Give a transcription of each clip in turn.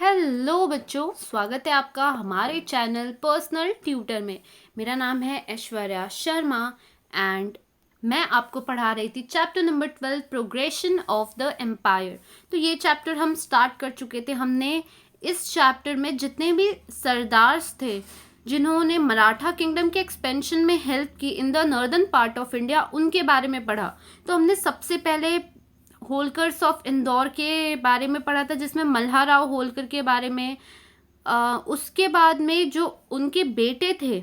Hello बच्चों, स्वागत है आपका हमारे चैनल पर्सनल ट्यूटर में। मेरा नाम है ऐश्वर्या शर्मा एंड मैं आपको पढ़ा रही थी chapter number 12 progression of the empire. तो ये चैप्टर हम स्टार्ट कर चुके थे। हमने इस चैप्टर में जितने भी सरदार्स थे जिन्होंने मराठा किंगडम के एक्सपेंशन में हेल्प की in the northern part of India, उनके बारे में पढ़ा। तो हमने सबसे पहले होलकर्स ऑफ इंदौर के बारे में पढ़ा था, जिसमें मल्हाराव होलकर के बारे में। उसके बाद में जो उनके बेटे थे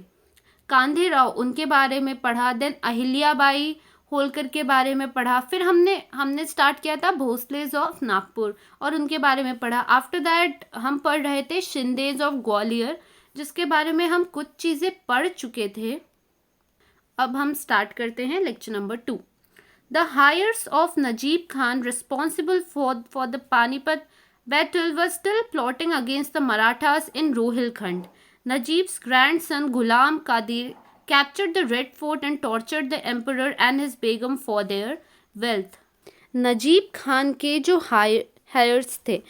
कांधे राव, उनके बारे में पढ़ा। देन अहिल्याबाई होलकर के बारे में पढ़ा। फिर हमने स्टार्ट किया था भोसलेज ऑफ नागपुर और उनके बारे में पढ़ा। आफ्टर दैट हम पढ़ रहे थे शिंदेज ऑफ ग्वालियर, जिसके बारे में हम कुछ चीज़ें पढ़ चुके थे। अब हम स्टार्ट करते हैं lecture number 2। The heirs of Najib Khan responsible for the Panipat battle were still plotting against the Marathas in Rohilkhand. Najib's grandson Ghulam Qadir captured the Red Fort and tortured the emperor and his begum for their wealth. Najib Khan के जो heirs थे,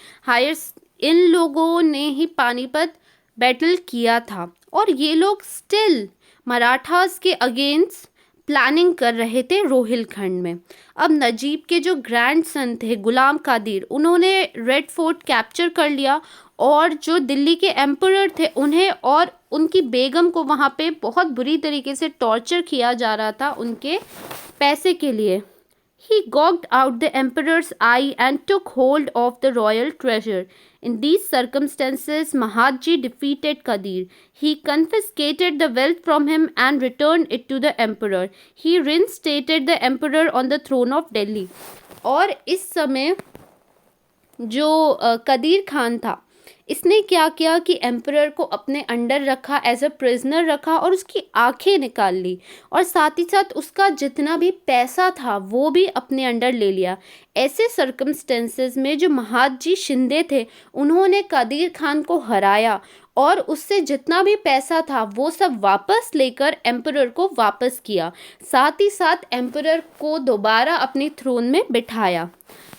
इन लोगों ने ही Panipat battle किया था और ये लोग स्टिल मराठास के अगेंस्ट प्लानिंग कर रहे थे रोहिलखंड में। अब नजीब के जो ग्रैंडसन थे गुलाम कादिर, उन्होंने रेड फोर्ट कैप्चर कर लिया और जो दिल्ली के एम्परर थे उन्हें और उनकी बेगम को वहाँ पे बहुत बुरी तरीके से टॉर्चर किया जा रहा था उनके पैसे के लिए। He gouged out the emperor's eye and took hold of the royal treasure. In these circumstances, Mahatji defeated Qadir. He confiscated the wealth from him and returned it to the emperor. He reinstated the emperor on the throne of Delhi. और इस समय जो कदीर खान था, इसने क्या किया कि emperor को अपने अंडर रखा, एज अ प्रिजनर रखा और उसकी आंखें निकाल ली और साथ ही साथ उसका जितना भी पैसा था वो भी अपने अंडर ले लिया। ऐसे सर्कमस्टेंसेस में जो महादजी शिंदे थे उन्होंने कदीर खान को हराया और उससे जितना भी पैसा था वो सब वापस लेकर एम्परर को वापस किया, साथ ही साथ एम्परर को दोबारा अपनी थ्रोन में बिठाया।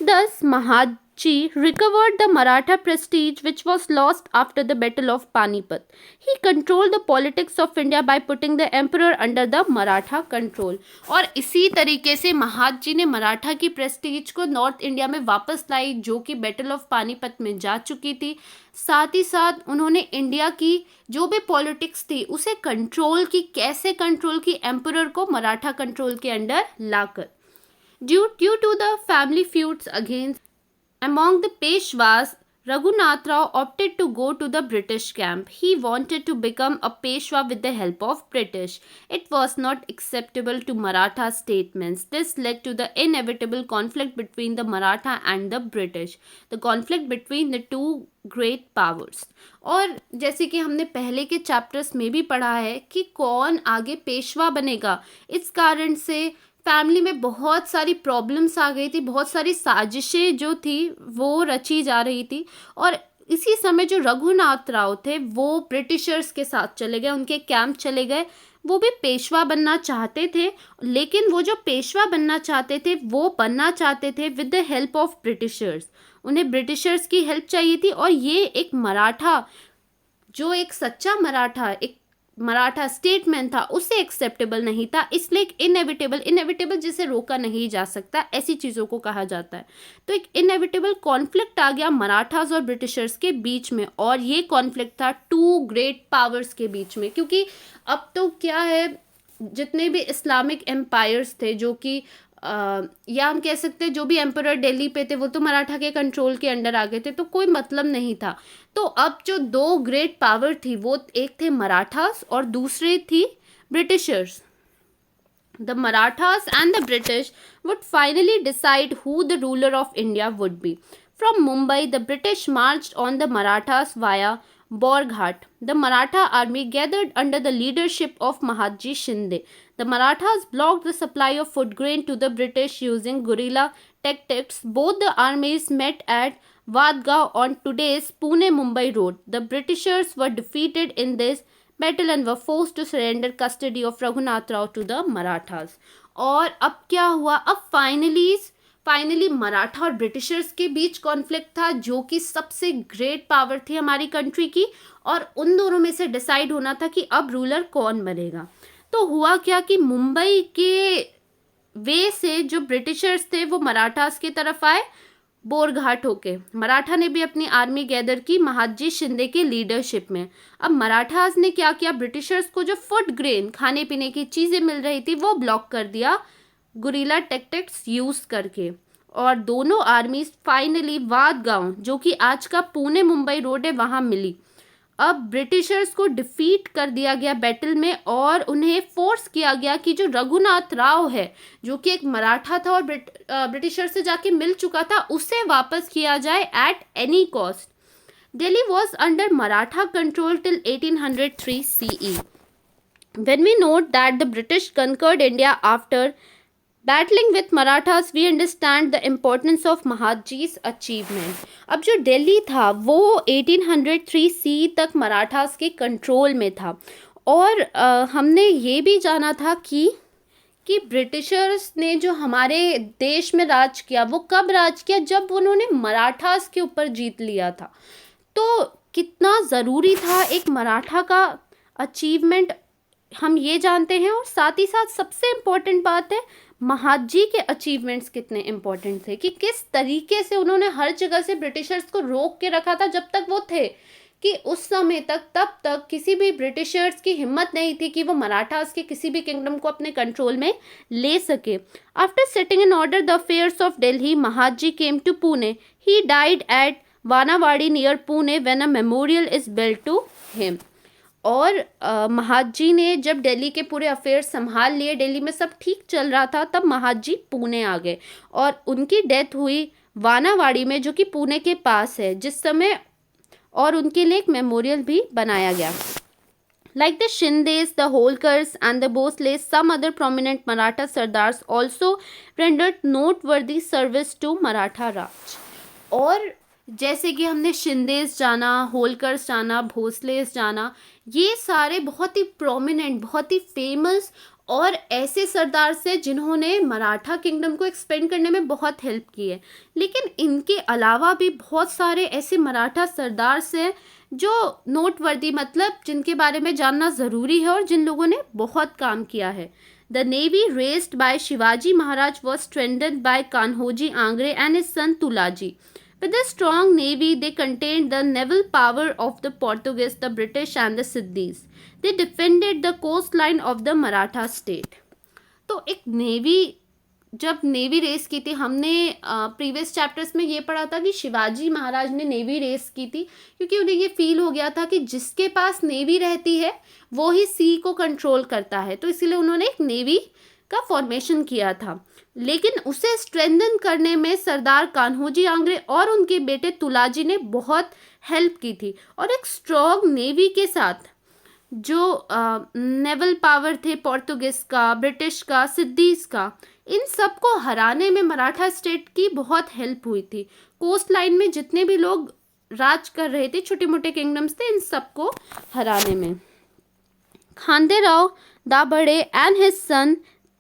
Thus, Mahatji recovered the Maratha prestige which was lost after the Battle of Panipat. He controlled the politics of India by putting the emperor under the Maratha control. और इसी तरीके से महादजी ने मराठा की प्रेस्टीज को नॉर्थ इंडिया में वापस लाई, जो कि बैटल ऑफ पानीपत में जा चुकी थी। साथ ही साथ उन्होंने इंडिया की जो भी पॉलिटिक्स थी उसे कंट्रोल की। कैसे कंट्रोल की? एम्परर को मराठा कंट्रोल के under locker. Due to the family feuds among the Peshwas, Raghunath Rao opted to go to the British camp. He wanted to become a Peshwa with the help of British. It was not acceptable to Maratha statements. This led to the inevitable conflict between the Maratha and the British. The conflict between the two great powers. और जैसे कि हमने पहले के chapters में भी पढ़ा है कि कौन आगे पेशवा बनेगा, इस कारण से फैमिली में बहुत सारी प्रॉब्लम्स आ गई थी, बहुत सारी साजिशें जो थी वो रची जा रही थी। और इसी समय जो रघुनाथ राव थे वो ब्रिटिशर्स के साथ चले गए, उनके कैंप चले गए। वो भी पेशवा बनना चाहते थे, लेकिन वो जो पेशवा बनना चाहते थे वो बनना चाहते थे with the help of Britishers. उन्हें ब्रिटिशर्स की हेल्प चाहिए थी और ये एक मराठा, जो एक सच्चा मराठा स्टेटमेंट था, उसे एक्सेप्टेबल नहीं था। इसलिए एक इनएविटेबल जिसे रोका नहीं जा सकता, ऐसी चीज़ों को कहा जाता है। तो एक इनएविटेबल कॉन्फ्लिक्ट आ गया मराठास और ब्रिटिशर्स के बीच में, और ये कॉन्फ्लिक्ट था टू ग्रेट पावर्स के बीच में। क्योंकि अब तो क्या है, जितने भी इस्लामिक एम्पायर्स थे, जो कि या हम कह सकते हैं जो भी एम्परर दिल्ली पे थे वो तो मराठा के कंट्रोल के अंडर आ गए थे, तो कोई मतलब नहीं था। तो अब जो दो ग्रेट पावर थी वो एक थे मराठास और दूसरे थी Britishers. The Marathas and the British would finally decide who the ruler of India would be. From Mumbai, the British marched on the Marathas via Borghat. The Maratha army gathered under the leadership of Mahatji Shinde. The Marathas blocked the supply of food grain to the British using guerrilla tactics. Both the armies met at Vadgaon on today's Pune-Mumbai road. The Britishers were defeated in this battle and were forced to surrender custody of Raghunath Rao to the Marathas. और अब क्या हुआ? अब finally finally Maratha और Britishers के बीच conflict था, जो कि सबसे ग्रेट पावर थी हमारी कंट्री की, और उन दोनों में से डिसाइड होना था कि अब रूलर कौन बनेगा। तो हुआ क्या कि मुंबई के वे से जो ब्रिटिशर्स थे वो मराठास की तरफ आए बोरघाट होके। मराठा ने भी अपनी आर्मी गैदर की महादजी शिंदे की लीडरशिप में। अब मराठास ने क्या किया, ब्रिटिशर्स को जो फूड ग्रेन खाने पीने की चीज़ें मिल रही थी वो ब्लॉक कर दिया गुरिल्ला टैक्टिक्स यूज़ करके, और दोनों आर्मीज फाइनली वाद गांव, जो कि आज का पुणे मुंबई रोड है, वहाँ मिली। अब ब्रिटिशर्स को डिफीट कर दिया गया बैटल में, और उन्हें फोर्स किया गया कि जो रघुनाथ राव है, जो कि एक मराठा था और ब्रिटिशर से जाके मिल चुका था, उसे वापस किया जाए at any cost. Delhi was under Maratha control till 1803 CE. When we note that the British conquered India after battling with Marathas, we understand the importance of Mahadji's achievement. अब जो दिल्ली था वो 1803 CE तक मराठास के कंट्रोल में था, और हमने ये भी जाना था कि ब्रिटिशर्स ने जो हमारे देश में राज किया वो कब राज किया, जब उन्होंने मराठास के ऊपर जीत लिया था। तो कितना ज़रूरी था एक मराठा का अचीवमेंट, हम ये जानते हैं। और साथ ही साथ सबसे इम्पोर्टेंट बात है महादजी के अचीवमेंट्स कितने इम्पोर्टेंट थे, कि किस तरीके से उन्होंने हर जगह से ब्रिटिशर्स को रोक के रखा था जब तक वो थे, कि उस समय तक तब तक किसी भी ब्रिटिशर्स की हिम्मत नहीं थी कि वो मराठास के किसी भी किंगडम को अपने कंट्रोल में ले सके। After setting in order the affairs of Delhi, Mahadji came to Pune. He died at Wanawadi near Pune when a memorial is built to him. और महादजी ने जब दिल्ली के पूरे अफेयर्स संभाल लिए, दिल्ली में सब ठीक चल रहा था, तब महादजी पुणे आ गए, और उनकी डेथ हुई वानावाड़ी में, जो कि पुणे के पास है जिस समय, और उनके लिए एक मेमोरियल भी बनाया गया। Like the Shindes, the Holkars and the Bhosles, some other prominent Maratha Sardars also rendered noteworthy service to Maratha Raj. और जैसे कि हमने शिंदेस जाना, होलकर्स जाना, भोसलेस जाना, ये सारे बहुत ही प्रोमिनेंट, बहुत ही फेमस और ऐसे सरदार से जिन्होंने मराठा किंगडम को एक्सपेंड करने में बहुत हेल्प की है। लेकिन इनके अलावा भी बहुत सारे ऐसे मराठा सरदार से जो नोटवर्दी, मतलब जिनके बारे में जानना ज़रूरी है और जिन लोगों ने बहुत काम किया है। The navy raised by Shivaji Maharaj was strengthened by Kanhoji Angre and his son Tulaji. With a strong navy, they contained the naval power of the Portuguese, the British and the Siddhis. They defended the coastline of the Maratha state. तो एक navy, जब navy race की थी, हमने previous chapters में ये पढ़ा था कि शिवाजी महाराज ने नेवी रेस की थी, क्योंकि उन्हें ये फील हो गया था कि जिसके पास नेवी रहती है वो ही सी को कंट्रोल करता है, तो इसीलिए उन्होंने एक नेवी का फॉर्मेशन किया था। लेकिन उसे स्ट्रेंथन करने में सरदार कान्होजी आंग्रे और उनके बेटे तुलाजी ने बहुत हेल्प की थी, और एक स्ट्रॉन्ग नेवी के साथ जो नेवल पावर थे पोर्तुगीज का, ब्रिटिश का, सिद्दीस का, इन सब को हराने में मराठा स्टेट की बहुत हेल्प हुई थी। कोस्ट लाइन में जितने भी लोग राज कर रहे थे, छोटे मोटे किंगडम्स थे, इन सबको हराने में। Khanderao Dabhade and his sun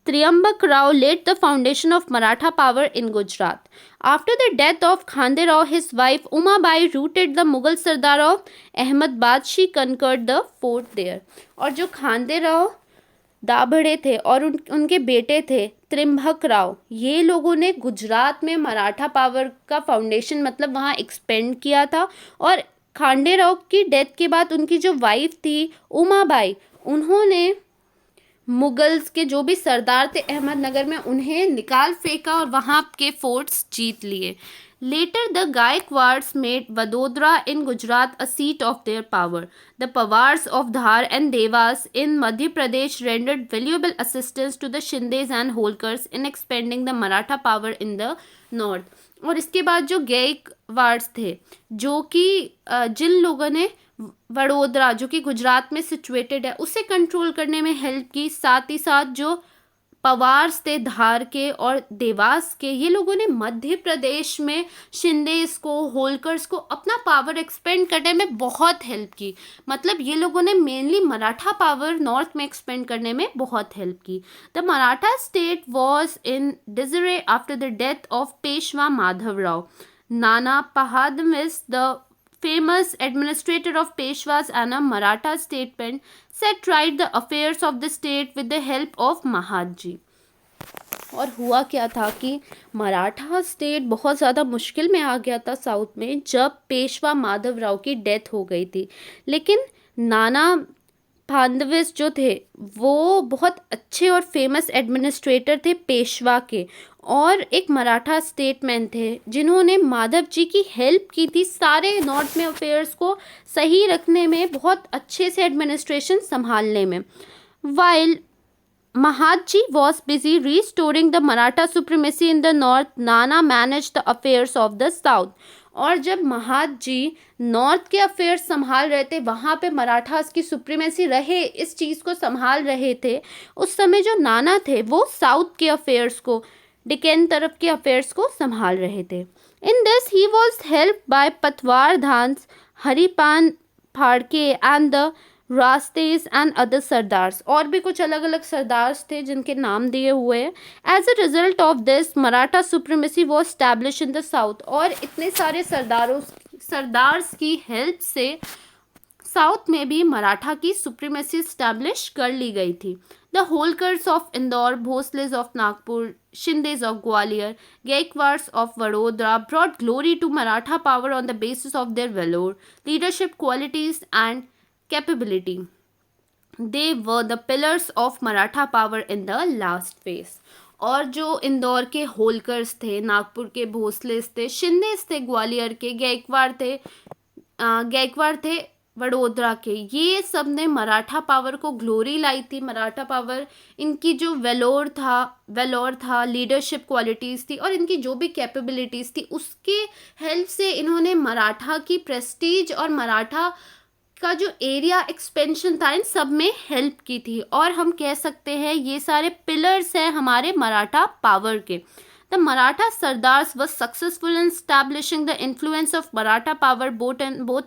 Triambak Rao laid the foundation of Maratha power in Gujarat. After the death of Khanderao, his wife Umabai routed the Mughal Sardar of Ahmedabad. She conquered the fort there. और जो खांडेराव दाभाडे थे और उनके बेटे थे त्रिम्बक राव, ये लोगों ने गुजरात में मराठा पावर का फाउंडेशन, मतलब वहाँ एक्सपेंड किया था। और खांडेराव की डेथ के बाद उनकी जो वाइफ थी उमाबाई, उन्होंने मुगल्स के जो भी सरदार थे अहमदनगर में, उन्हें निकाल फेंका और वहाँ के फोर्ट्स जीत लिए। Later the Gaekwads made Vadodara in Gujarat a seat of their power. The Pawars of Dhar and Dewas in Madhya Pradesh rendered valuable assistance to the Shindes and Holkars in expanding the Maratha power in the north. और इसके बाद जो गायकवाड्स थे, जो कि जिन लोगों ने वडोदरा, जो कि गुजरात में सिचुएटेड है, उसे कंट्रोल करने में हेल्प की, साथ ही साथ जो पवार्स थे धार के और देवास के, ये लोगों ने मध्य प्रदेश में शिंदेस को, होलकर्स को अपना पावर एक्सपेंड करने में बहुत हेल्प की। मतलब ये लोगों ने मेनली मराठा पावर नॉर्थ में एक्सपेंड करने में बहुत हेल्प की। The Maratha state was in disarray after the death of Peshwa Madhavrao. Nana Phadnavis, the famous administrator of Peshwas and a Maratha statement, set right the affairs of the state with the help of Mahadji. और हुआ क्या था कि Maratha state बहुत ज़्यादा मुश्किल में आ गया था साउथ में जब पेशवा माधवराव की डेथ हो गई थी। लेकिन नाना फडणवीस जो थे वो बहुत अच्छे और फेमस एडमिनिस्ट्रेटर थे पेशवा के, और एक मराठा स्टेटमैन थे जिन्होंने माधव जी की हेल्प की थी सारे नॉर्थ में अफेयर्स को सही रखने में, बहुत अच्छे से एडमिनिस्ट्रेशन संभालने में। While Mahatji was busy restoring the Maratha supremacy in the north, Nana managed the affairs of the south। और जब महादजी नॉर्थ के अफेयर्स संभाल रहे थे, वहाँ पे मराठास की सुप्रीमेसी रहे, इस चीज़ को संभाल रहे थे, उस समय जो नाना थे वो साउथ के अफेयर्स को, डिकेन तरफ के अफेयर्स को संभाल रहे थे। In this he was help by Patwardhans, Haripant Phadke and the Rastes and other sardars. और भी कुछ अलग अलग सरदार्स थे जिनके नाम दिए हुए हैं। As a result of this Maratha supremacy was establish in the south. और इतने सारे सरदार्स की हेल्प से साउथ में भी मराठा की सुप्रीमेसी स्टैब्लिश कर ली गई थी। The Holkars of Indore, Bhosales of Nagpur, Shindes of Gwalior, Gaekwads of Vadodara brought glory to Maratha power on the basis of their valour, leadership qualities and capability. They were the pillars of Maratha power in the last phase। और जो इंदौर के होलकर्स थे, नागपुर के भोसलेस थे, शिंदेस थे ग्वालियर के, गायकवाड़ थे वडोदरा के, ये सब ने मराठा पावर को ग्लोरी लाई थी। मराठा पावर, इनकी जो वेलोर था, लीडरशिप क्वालिटीज़ थी और इनकी जो भी कैपेबिलिटीज़ थी, उसके हेल्प से इन्होंने मराठा की प्रेस्टीज और मराठा का जो एरिया एक्सपेंशन था इन सब में हेल्प की थी। और हम कह सकते हैं ये सारे पिलर्स हैं हमारे मराठा पावर के। The Maratha sardars was successful in establishing the influence of Maratha power both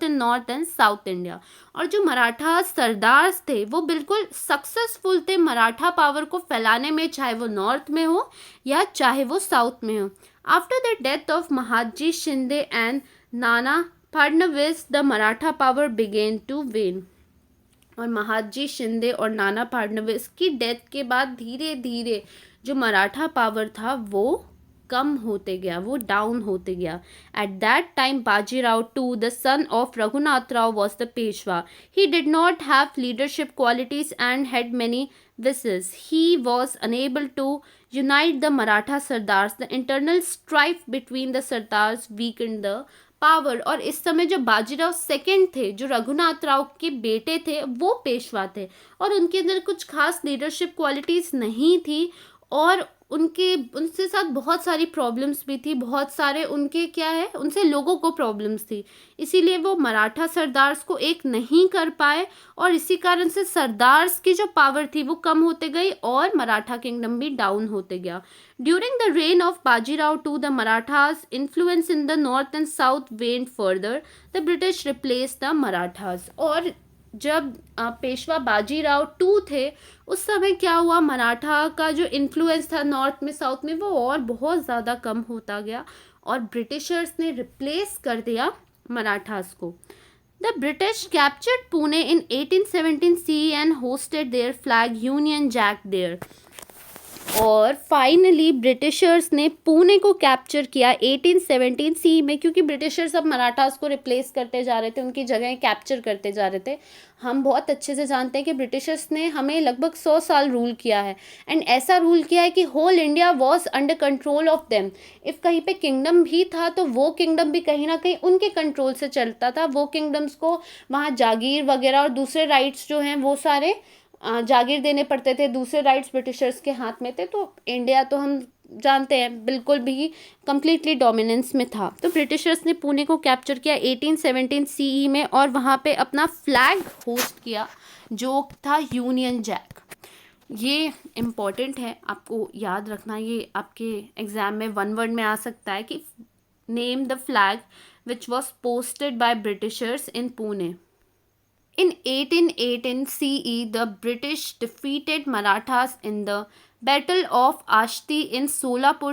in north and south India. और जो मराठा सरदार्स थे वो बिल्कुल सक्सेसफुल थे मराठा पावर को फैलाने में, चाहे वो नॉर्थ में हो या चाहे वो साउथ में हो। After the death of Mahadji Shinde and Nana Phadnavis, the Maratha power began to wane. और महादजी शिंदे और नाना फडणवीस की डेथ के बाद धीरे धीरे जो मराठा पावर था वो कम होते गया, वो डाउन होते गया। At that time Bajirao two, the son of Raghunath Rao, was the Peshwa. He did not have leadership qualities and had many vices. He was unable to unite the Maratha Sardars. The internal strife between the Sardars weakened the power. और इस समय जो Bajirao second थे, जो रघुनाथ राव के बेटे थे, वो पेशवा थे और उनके अंदर कुछ खास लीडरशिप क्वालिटीज़ नहीं थी और उनसे साथ बहुत सारी प्रॉब्लम्स भी थी, बहुत सारे उनसे लोगों को प्रॉब्लम्स थी। इसीलिए वो मराठा सरदार्स को एक नहीं कर पाए और इसी कारण से सरदार्स की जो पावर थी वो कम होते गई और मराठा किंगडम भी डाउन होते गया। During the reign of Bajirao two, the Marathas influence in the north and south went further. The British replace the Marathas. और जब पेशवा बाजीराव टू थे उस समय क्या हुआ, मराठा का जो इन्फ्लुएंस था नॉर्थ में साउथ में वो और बहुत ज़्यादा कम होता गया और ब्रिटिशर्स ने रिप्लेस कर दिया मराठास को। The British captured Pune in 1817 CE and hosted their flag union jack there. और फाइनली ब्रिटिशर्स ने पुणे को कैप्चर किया 1817 CE में, क्योंकि ब्रिटिशर्स अब मराठास को रिप्लेस करते जा रहे थे, उनकी जगह कैप्चर करते जा रहे थे। हम बहुत अच्छे से जानते हैं कि ब्रिटिशर्स ने हमें लगभग 100 साल रूल किया है एंड ऐसा रूल किया है कि whole India was under control of them. If कहीं पे किंगडम भी था तो वो किंगडम भी कहीं ना कहीं उनके कंट्रोल से चलता था। वो किंगडम्स को वहाँ जागीर वगैरह और दूसरे राइट्स जो हैं वो सारे जागीर देने पड़ते थे, दूसरे राइट्स ब्रिटिशर्स के हाथ में थे। तो इंडिया तो हम जानते हैं बिल्कुल भी कंप्लीटली डोमिनेंस में था। तो ब्रिटिशर्स ने पुणे को कैप्चर किया 1817 CE में और वहाँ पे अपना फ्लैग होस्ट किया जो था यूनियन जैक। ये इम्पॉर्टेंट है, आपको याद रखना, ये आपके एग्ज़ाम में वन वर्ड में आ सकता है कि name the flag which was posted by Britishers in Pune. In 1818 CE, the British defeated Marathas in the Battle of Ashti in Sholapur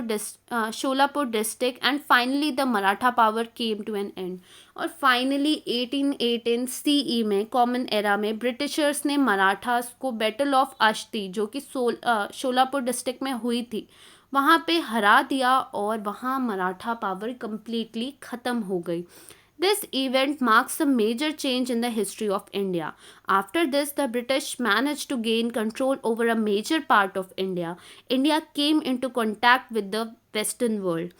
district, and finally the Maratha power came to an end. और finally 1818 CE में common era में Britishers ने मराठास को battle of आश्ती, जो कि Solapur district में हुई थी, वहाँ पे हरा दिया और वहाँ मराठा पावर कम्प्लीटली ख़त्म हो गई. This event marks a major change in the history of India. After this, the British managed to gain control over a major part of India. India came into contact with the Western world.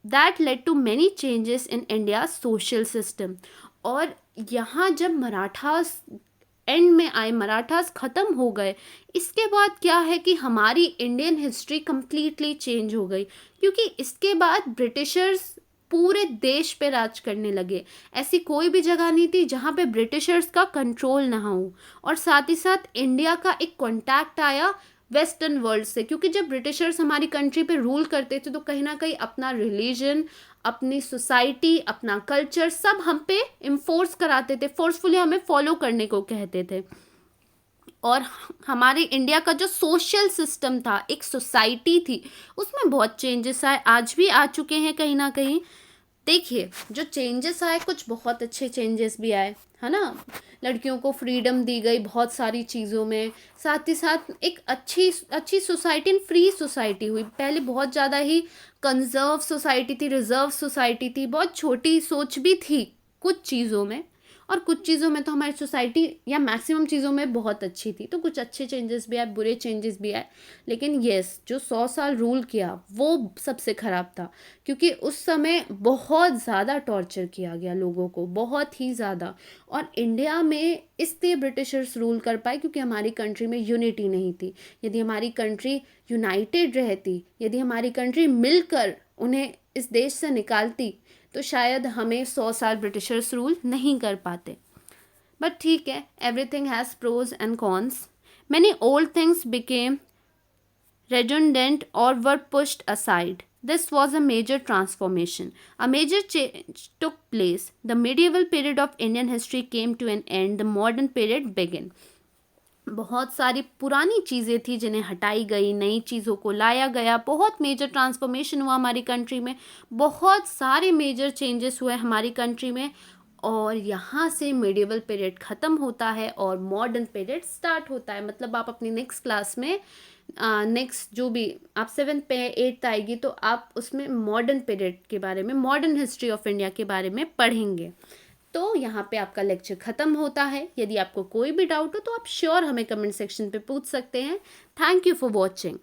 That led to many changes in India's social system. और यहाँ जब Marathas and में आए, मराठास ख़त्म हो गए, इसके बाद क्या है कि हमारी इंडियन हिस्ट्री कम्प्लीटली चेंज हो गई, क्योंकि इसके बाद ब्रिटिशर्स पूरे देश पे राज करने लगे. ऐसी कोई भी जगह नहीं थी जहाँ पे ब्रिटिशर्स का कंट्रोल ना हो. और साथ ही साथ इंडिया का एक कॉन्टैक्ट आया वेस्टर्न वर्ल्ड से, क्योंकि जब ब्रिटिशर्स हमारी कंट्री पे रूल करते थे तो कहीं ना कहीं अपना रिलीजन, अपनी सोसाइटी, अपना कल्चर सब हम पे इम्फोर्स कराते थे, फोर्सफुली हमें फॉलो करने को कहते थे. और हमारे इंडिया का जो सोशल सिस्टम था, एक सोसाइटी थी, उसमें बहुत चेंजेस आए, आज भी आ चुके हैं कहीं ना कहीं. देखिए, जो चेंजेस आए, कुछ बहुत अच्छे चेंजेस भी आए, है ना. लड़कियों को फ्रीडम दी गई बहुत सारी चीज़ों में. साथ ही साथ एक अच्छी अच्छी सोसाइटी एंड फ्री सोसाइटी हुई. पहले बहुत ज़्यादा ही कंजर्व सोसाइटी थी, रिजर्व सोसाइटी थी, बहुत छोटी सोच भी थी कुछ चीज़ों में, और कुछ चीज़ों में तो हमारी सोसाइटी या मैक्सिमम चीज़ों में बहुत अच्छी थी. तो कुछ अच्छे चेंजेस भी आए, बुरे चेंजेस भी आए. लेकिन येस, जो 100 साल रूल किया वो सबसे ख़राब था, क्योंकि उस समय बहुत ज़्यादा टॉर्चर किया गया लोगों को, बहुत ही ज़्यादा. और इंडिया में इसलिए ब्रिटिशर्स रूल कर पाए क्योंकि हमारी कंट्री में यूनिटी नहीं थी. यदि हमारी कंट्री यूनाइटेड रहती, यदि हमारी कंट्री मिलकर उन्हें इस देश से निकालती, तो शायद हमें 100 साल ब्रिटिशर्स रूल नहीं कर पाते. बट ठीक है, everything has pros and cons. Many old things became redundant or were pushed aside. This was a major transformation. A major change took place. The medieval period of Indian history came to an end. The modern period began. बहुत सारी पुरानी चीज़ें थी जिन्हें हटाई गई, नई चीज़ों को लाया गया. बहुत मेजर ट्रांसफॉर्मेशन हुआ हमारी कंट्री में, बहुत सारे मेजर चेंजेस हुए हमारी कंट्री में. और यहाँ से मेडिवल पीरियड ख़त्म होता है और मॉडर्न पीरियड स्टार्ट होता है. मतलब आप अपनी नेक्स्ट क्लास में, नेक्स्ट जो भी आप 7th पे 8th आएगी, तो आप उसमें मॉडर्न पीरियड के बारे में, मॉडर्न हिस्ट्री ऑफ इंडिया के बारे में पढ़ेंगे. तो यहाँ पे आपका लेक्चर ख़त्म होता है. यदि आपको कोई भी डाउट हो तो आप श्योर हमें कमेंट सेक्शन पे पूछ सकते हैं. Thank you for watching.